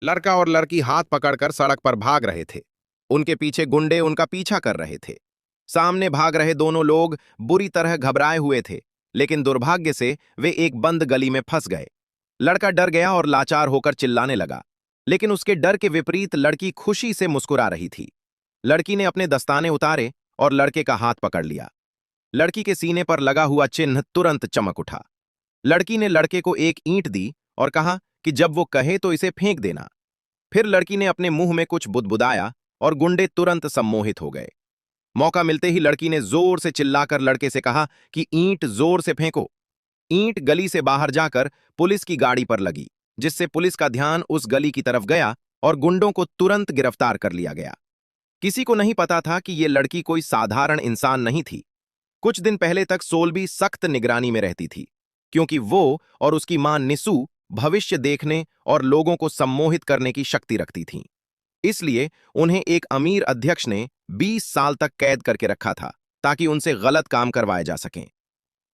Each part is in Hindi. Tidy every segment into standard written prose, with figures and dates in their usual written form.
लड़का और लड़की हाथ पकड़कर सड़क पर भाग रहे थे। उनके पीछे गुंडे उनका पीछा कर रहे थे। सामने भाग रहे दोनों लोग बुरी तरह घबराए हुए थे, लेकिन दुर्भाग्य से वे एक बंद गली में फंस गए। लड़का डर गया और लाचार होकर चिल्लाने लगा, लेकिन उसके डर के विपरीत लड़की खुशी से मुस्कुरा रही थी। लड़की ने अपने दस्ताने उतारे और लड़के का हाथ पकड़ लिया। लड़की के सीने पर लगा हुआ चिन्ह तुरंत चमक उठा। लड़की ने लड़के को एक ईंट दी और कहा कि जब वो कहे तो इसे फेंक देना। फिर लड़की ने अपने मुंह में कुछ बुदबुदाया और गुंडे तुरंत सम्मोहित हो गए। मौका मिलते ही लड़की ने जोर से चिल्लाकर लड़के से कहा कि ईंट जोर से फेंको। ईंट गली से बाहर जाकर पुलिस की गाड़ी पर लगी, जिससे पुलिस का ध्यान उस गली की तरफ गया और गुंडों को तुरंत गिरफ्तार कर लिया गया। किसी को नहीं पता था कि ये लड़की कोई साधारण इंसान नहीं थी। कुछ दिन पहले तक सोल्बी सख्त निगरानी में रहती थी, क्योंकि वो और उसकी मां निसू भविष्य देखने और लोगों को सम्मोहित करने की शक्ति रखती थीं। इसलिए उन्हें एक अमीर अध्यक्ष ने 20 साल तक कैद करके रखा था, ताकि उनसे गलत काम करवाए जा सकें।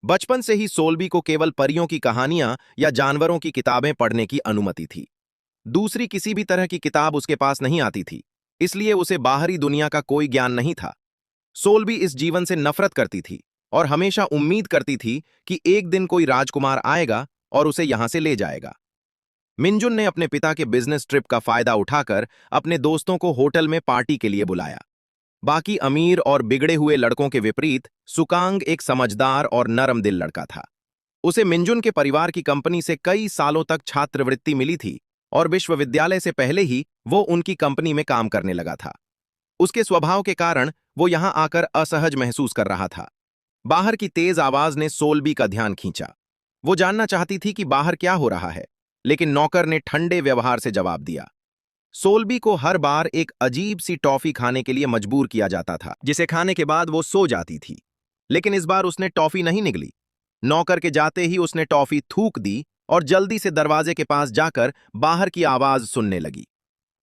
बचपन से ही सोल्बी को केवल परियों की कहानियां या जानवरों की किताबें पढ़ने की अनुमति थी। दूसरी किसी भी तरह की किताब उसके पास नहीं आती थी, इसलिए उसे बाहरी दुनिया का कोई ज्ञान नहीं था। सोल्बी इस जीवन से नफरत करती थी और हमेशा उम्मीद करती थी कि एक दिन कोई राजकुमार आएगा और उसे यहां से ले जाएगा। मिंजुन ने अपने पिता के बिजनेस ट्रिप का फायदा उठाकर अपने दोस्तों को होटल में पार्टी के लिए बुलाया। बाकी अमीर और बिगड़े हुए लड़कों के विपरीत सुकांग एक समझदार और नरम दिल लड़का था। उसे मिंजुन के परिवार की कंपनी से कई सालों तक छात्रवृत्ति मिली थी और विश्वविद्यालय से पहले ही वो उनकी कंपनी में काम करने लगा था। उसके स्वभाव के कारण वो यहां आकर असहज महसूस कर रहा था। बाहर की तेज आवाज ने सोल्बी का ध्यान खींचा। वो जानना चाहती थी कि बाहर क्या हो रहा है, लेकिन नौकर ने ठंडे व्यवहार से जवाब दिया। सोल्बी को हर बार एक अजीब सी टॉफी खाने के लिए मजबूर किया जाता था, जिसे खाने के बाद वो सो जाती थी। लेकिन इस बार उसने टॉफी नहीं निगली। नौकर के जाते ही उसने टॉफी थूक दी और जल्दी से दरवाजे के पास जाकर बाहर की आवाज सुनने लगी।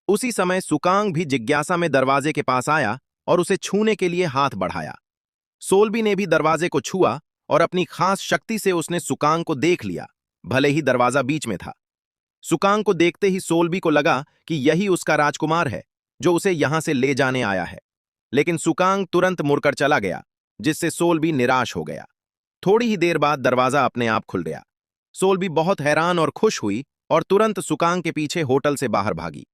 उसी समय सुकांग भी जिज्ञासा में दरवाजे के पास आया और उसे छूने के लिए हाथ बढ़ाया। सोल्बी ने भी दरवाजे को छुआ और अपनी खास शक्ति से उसने सुकांग को देख लिया, भले ही दरवाजा बीच में था। सुकांग को देखते ही सोल्बी को लगा कि यही उसका राजकुमार है, जो उसे यहां से ले जाने आया है। लेकिन सुकांग तुरंत मुड़कर चला गया, जिससे सोल्बी निराश हो गया। थोड़ी ही देर बाद दरवाजा अपने आप खुल गया। सोल्बी बहुत हैरान और खुश हुई और तुरंत सुकांग के पीछे होटल से बाहर भागी।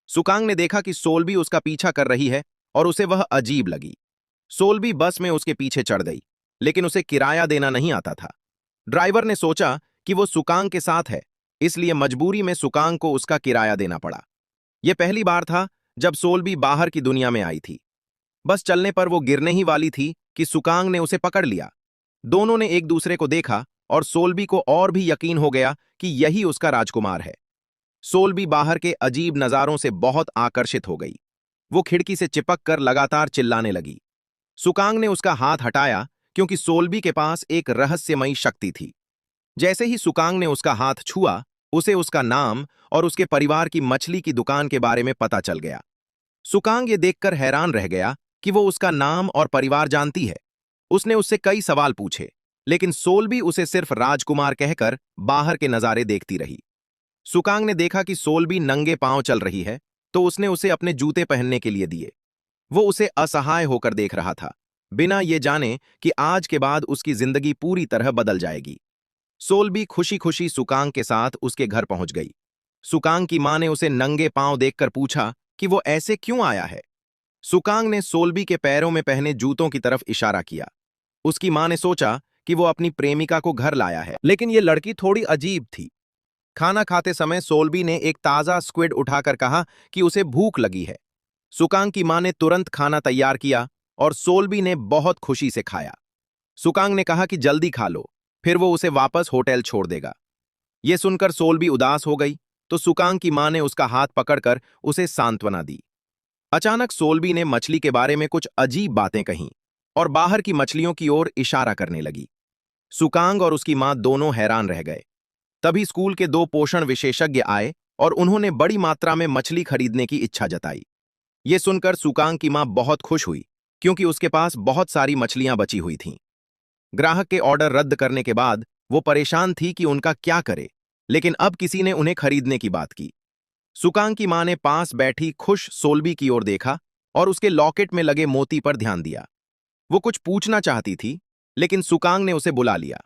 सुकांग ने देखा कि सोल्बी उसका पीछा कर रही है और उसे वह अजीब लगी। सोल्बी बस में उसके पीछे चढ़ गई, लेकिन उसे किराया देना नहीं आता था। ड्राइवर ने सोचा कि वो सुकांग के साथ है, इसलिए मजबूरी में सुकांग को उसका किराया देना पड़ा। यह पहली बार था जब सोल्बी बाहर की दुनिया में आई थी। बस चलने पर वो गिरने ही वाली थी कि सुकांग ने उसे पकड़ लिया। दोनों ने एक दूसरे को देखा और सोल्बी को और भी यकीन हो गया कि यही उसका राजकुमार है। सोल्बी बाहर के अजीब नजारों से बहुत आकर्षित हो गई। वो खिड़की से चिपक कर लगातार चिल्लाने लगी। सुकांग ने उसका हाथ हटाया, क्योंकि सोल्बी के पास एक रहस्यमयी शक्ति थी। जैसे ही सुकांग ने उसका हाथ छुआ, उसे उसका नाम और उसके परिवार की मछली की दुकान के बारे में पता चल गया। सुकांग ये देखकर हैरान रह गया कि वो उसका नाम और परिवार जानती है। उसने उससे कई सवाल पूछे, लेकिन सोल्बी उसे सिर्फ राजकुमार कहकर बाहर के नजारे देखती रही। सुकांग ने देखा कि सोल्बी नंगे पांव चल रही है, तो उसने उसे अपने जूते पहनने के लिए दिए। वो उसे असहाय होकर देख रहा था, बिना ये जाने कि आज के बाद उसकी जिंदगी पूरी तरह बदल जाएगी। सोल्बी खुशी खुशी सुकांग के साथ उसके घर पहुंच गई। सुकांग की मां ने उसे नंगे पांव देखकर पूछा कि वो ऐसे क्यों आया है। सुकांग ने सोल्बी के पैरों में पहने जूतों की तरफ इशारा किया। उसकी मां ने सोचा कि वो अपनी प्रेमिका को घर लाया है, लेकिन ये लड़की थोड़ी अजीब थी। खाना खाते समय सोल्बी ने एक ताजा स्क्विड उठाकर कहा कि उसे भूख लगी है। सुकांग की मां ने तुरंत खाना तैयार किया और सोल्बी ने बहुत खुशी से खाया। सुकांग ने कहा कि जल्दी खा लो, फिर वो उसे वापस होटल छोड़ देगा। यह सुनकर सोल्बी उदास हो गई, तो सुकांग की मां ने उसका हाथ पकड़कर उसे सांत्वना दी। अचानक सोल्बी ने मछली के बारे में कुछ अजीब बातें कहीं और बाहर की मछलियों की ओर इशारा करने लगी। सुकांग और उसकी मां दोनों हैरान रह गए। तभी स्कूल के दो पोषण विशेषज्ञ आए और उन्होंने बड़ी मात्रा में मछली खरीदने की इच्छा जताई। ये सुनकर सुकांग की मां बहुत खुश हुई, क्योंकि उसके पास बहुत सारी मछलियां बची हुई थीं। ग्राहक के ऑर्डर रद्द करने के बाद वो परेशान थी कि उनका क्या करे, लेकिन अब किसी ने उन्हें खरीदने की बात की। सुकांग की मां ने पास बैठी खुश सोल्बी की ओर देखा और उसके लॉकेट में लगे मोती पर ध्यान दिया। वो कुछ पूछना चाहती थी, लेकिन सुकांग ने उसे बुला लिया।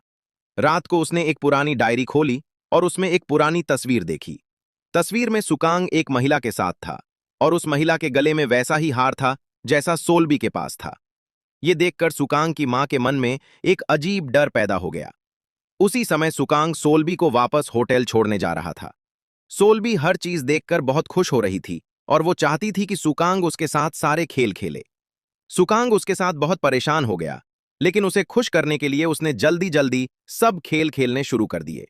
रात को उसने एक पुरानी डायरी खोली और उसमें एक पुरानी तस्वीर देखी। तस्वीर में सुकांग एक महिला के साथ था और उस महिला के गले में वैसा ही हार था जैसा सोल्बी के पास था। ये देखकर सुकांग की मां के मन में एक अजीब डर पैदा हो गया। उसी समय सुकांग सोल्बी को वापस होटल छोड़ने जा रहा था। सोल्बी हर चीज देखकर बहुत खुश हो रही थी और वो चाहती थी कि सुकांग उसके साथ सारे खेल खेले। सुकांग उसके साथ बहुत परेशान हो गया, लेकिन उसे खुश करने के लिए उसने जल्दी जल्दी सब खेल खेलने शुरू कर दिए।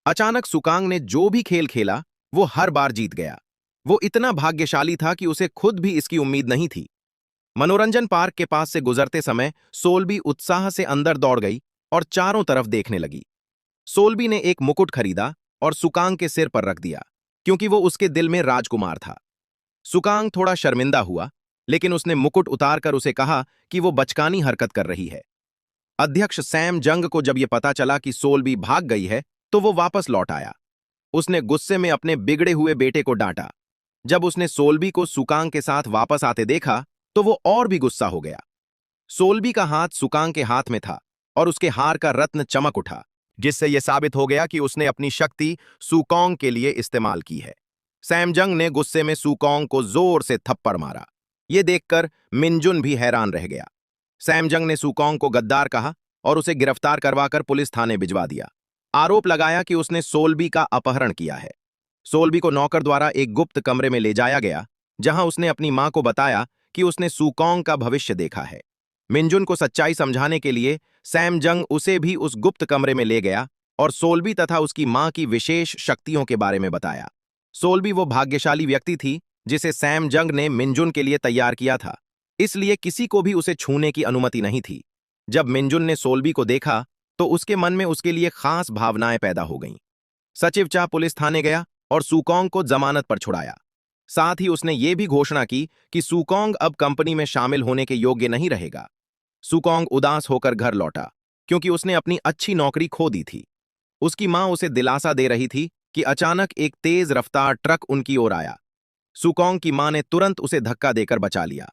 अचानक सुकांग ने जो भी खेल खेला वो हर बार जीत गया। वो इतना भाग्यशाली था कि उसे खुद भी इसकी उम्मीद नहीं थी। मनोरंजन पार्क के पास से गुजरते समय सोल्बी उत्साह से अंदर दौड़ गई और चारों तरफ देखने लगी। सोल्बी ने एक मुकुट खरीदा और सुकांग के सिर पर रख दिया, क्योंकि वो उसके दिल में राजकुमार था। सुकांग थोड़ा शर्मिंदा हुआ, लेकिन उसने मुकुट उतारकर उसे कहा कि वो बचकानी हरकत कर रही है। अध्यक्ष सैम जंग को जब यह पता चला कि सोल्बी भाग गई है, तो वो वापस लौट आया। उसने गुस्से में अपने बिगड़े हुए बेटे को डांटा। जब उसने सोल्बी को सुकांग के साथ वापस आते देखा, तो वो और भी गुस्सा हो गया। सोल्बी का हाथ सुकांग के हाथ में था और उसके हार का रत्न चमक उठा, जिससे यह साबित हो गया कि उसने अपनी शक्ति सुकोंग के लिए इस्तेमाल की है। सैमजंग ने गुस्से में सुकोंग को जोर से थप्पड़ मारा। यह देखकर मिनजुन भी हैरान रह गया। सैमजंग ने सुकोंग को गद्दार कहा और उसे गिरफ्तार करवाकर पुलिस थाने भिजवा दिया। आरोप लगाया कि उसने सोल्बी का अपहरण किया है। सोल्बी को नौकर द्वारा एक गुप्त कमरे में ले जाया गया, जहां उसने अपनी मां को बताया कि उसने सुकोंग का भविष्य देखा है। मिनजुन को सच्चाई समझाने के लिए सैमजंग उसे भी उस गुप्त कमरे में ले गया और सोल्बी तथा उसकी मां की विशेष शक्तियों के बारे में बताया। सोल्बी वो भाग्यशाली व्यक्ति थी जिसे सैमजंग ने मिनजुन के लिए तैयार किया था, इसलिए किसी को भी उसे छूने की अनुमति नहीं थी। जब मिनजुन ने सोल्बी को देखा, तो उसके मन में उसके लिए खास भावनाएं पैदा हो गईं। सचिव चा पुलिस थाने गया और सुकोंग को जमानत पर छुड़ाया। साथ ही उसने ये भी घोषणा की कि सुकोंग अब कंपनी में शामिल होने के योग्य नहीं रहेगा। सुकोंग उदास होकर घर लौटा, क्योंकि उसने अपनी अच्छी नौकरी खो दी थी। उसकी मां उसे दिलासा दे रही थी कि अचानक एक तेज रफ्तार ट्रक उनकी ओर आया। सुकोंग की मां ने तुरंत उसे धक्का देकर बचा लिया।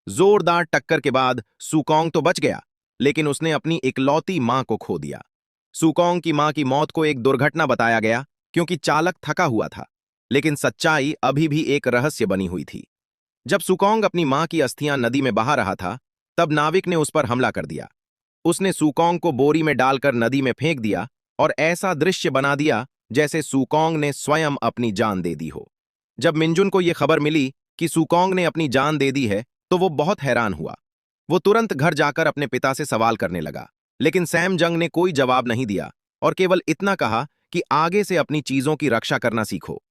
जोरदार टक्कर के बाद सुकोंग तो बच गया, लेकिन उसने अपनी इकलौती मां को खो दिया। सुकोंग की मां की मौत को एक दुर्घटना बताया गया, क्योंकि चालक थका हुआ था, लेकिन सच्चाई अभी भी एक रहस्य बनी हुई थी। जब सुकोंग अपनी मां की अस्थियां नदी में बहा रहा था, तब नाविक ने उस पर हमला कर दिया। उसने सुकोंग को बोरी में डालकर नदी में फेंक दिया और ऐसा दृश्य बना दिया जैसे सुकोंग ने स्वयं अपनी जान दे दी हो। जब मिनजुन को यह खबर मिली कि सुकोंग ने अपनी जान दे दी है, तो वो बहुत हैरान हुआ। वो तुरंत घर जाकर अपने पिता से सवाल करने लगा, लेकिन सैमजंग ने कोई जवाब नहीं दिया और केवल इतना कहा कि आगे से अपनी चीजों की रक्षा करना सीखो।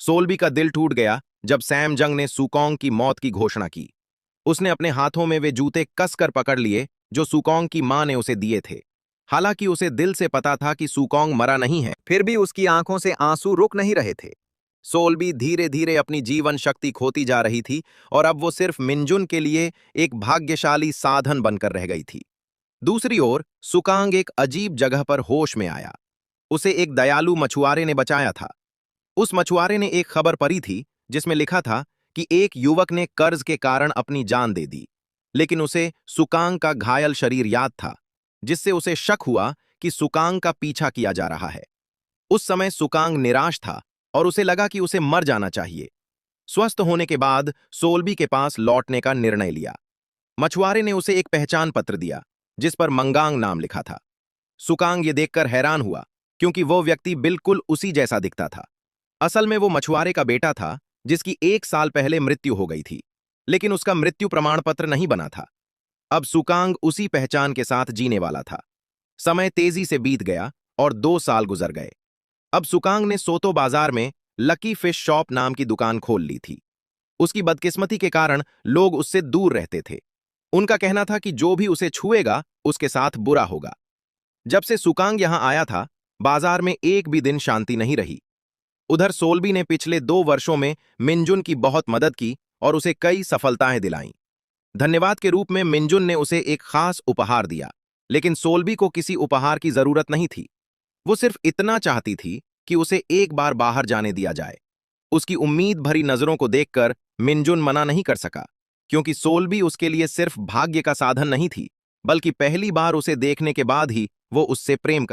सोल्बी का दिल टूट गया जब सैमजंग ने सुकोंग की मौत की घोषणा की। उसने अपने हाथों में वे जूते कसकर पकड़ लिए जो सुकोंग की मां ने उसे दिए थे। हालांकि उसे दिल से पता था कि सुकोंग मरा नहीं है, फिर भी उसकी आंखों से आंसू रुक नहीं रहे थे। सोल्बी धीरे धीरे अपनी जीवन शक्ति खोती जा रही थी और अब वो सिर्फ मिनजुन के लिए एक भाग्यशाली साधन बनकर रह गई थी। दूसरी ओर सुकांग एक अजीब जगह पर होश में आया। उसे एक दयालु मछुआरे ने बचाया था। उस मछुआरे ने एक खबर पढ़ी थी जिसमें लिखा था कि एक युवक ने कर्ज के कारण अपनी जान दे दी, लेकिन उसे सुकांग का घायल शरीर याद था, जिससे उसे शक हुआ कि सुकांग का पीछा किया जा रहा है। उस समय सुकांग निराश था और उसे लगा कि उसे मर जाना चाहिए। स्वस्थ होने के बाद सोल्बी के पास लौटने का निर्णय लिया। मछुआरे ने उसे एक पहचान पत्र दिया जिस पर मंगांग नाम लिखा था। सुकांग ये देखकर हैरान हुआ, क्योंकि वो व्यक्ति बिल्कुल उसी जैसा दिखता था। असल में वो मछुआरे का बेटा था जिसकी 1 साल पहले मृत्यु हो गई थी, लेकिन उसका मृत्यु प्रमाण पत्र नहीं बना था। अब सुकांग उसी पहचान के साथ जीने वाला था। समय तेजी से बीत गया और 2 साल गुजर गए। अब सुकांग ने सोतो बाजार में लकी फिश शॉप नाम की दुकान खोल ली थी। उसकी बदकिस्मती के कारण लोग उससे दूर रहते थे। उनका कहना था कि जो भी उसे छुएगा उसके साथ बुरा होगा। जब से सुकांग यहां आया था, बाजार में एक भी दिन शांति नहीं रही। उधर सोल्बी ने पिछले 2 वर्षों में मिनजुन की बहुत मदद की और उसे कई सफलताएं दिलाईं। धन्यवाद के रूप में मिनजुन ने उसे एक खास उपहार दिया, लेकिन सोल्बी को किसी उपहार की जरूरत नहीं थी। वो सिर्फ इतना चाहती थी कि उसे एक बार बाहर जाने दिया जाए। उसकी उम्मीद भरी नजरों को देखकर मिनजुन मना नहीं कर सका, क्योंकि सोलबी उसके लिए सिर्फ भाग्य का साधन नहीं थी, बल्कि पहली बार उसे देखने के बाद ही वो उससे प्रेम